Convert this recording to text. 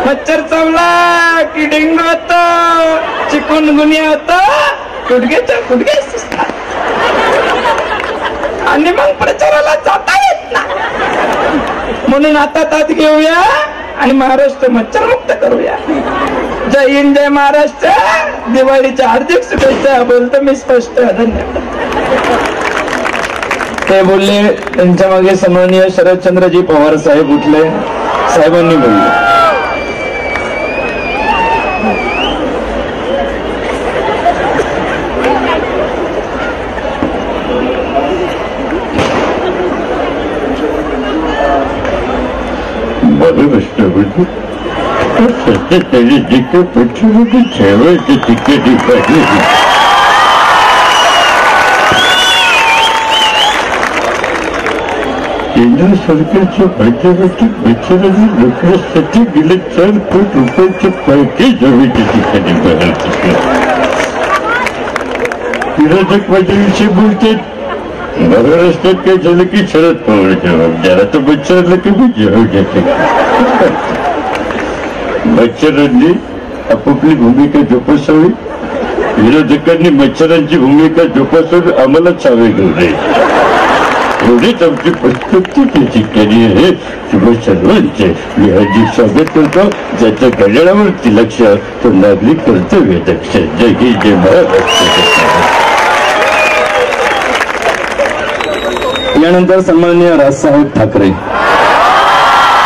मच्छर चावला की डेंगू होतो, चिकुनगुनिया होतो, गुडघ्याच्या गुडघे सुचतात आणि मग प्रचाराला जाता येत ना. म्हणून आता तात घेऊया आणि महाराष्ट्र मच्छरमुक्त करूया. जय हिंद, जय महाराष्ट्र. दिवाळीच्या हार्दिक शुभेच्छा. बोलतो मी स्पष्ट. धन्यवाद. ते बोलले. त्यांच्या मागे सन्माननीय शरदचंद्रजी पवार साहेब उठले. साहेबांनी बोलले. केंद्र सरकारच्या बाजारातील मच्छरांनी लोकांसाठी गेले 4 कोटी रुपयाचे पॅकेज हवेच्या ठिकाणी बाहेर दिसले. विरोधक माझ्याविषयी बोलतात. महाराष्ट्रात काय झालं की शरद पवार जबाबदार, आता मच्छरांना कमी जबाब घेते. मच्छरांनी आपापली भूमिका जोपासावी. विरोधकांनी मच्छरांची भूमिका जोपासून आम्हाला चावे घेऊ नये एवढीच आमची प्रत्येक ठिकाणी आहे. तुम्ही सर्वांचे मी हार्दिक स्वागत करतो. ज्याच्या घड्याळावरती लक्ष तो नागरिक कर्तव्य दक्ष. जय हिंद, जय महाराष्ट्र. यानंतर सन्माननीय राजसाहेब ठाकरे.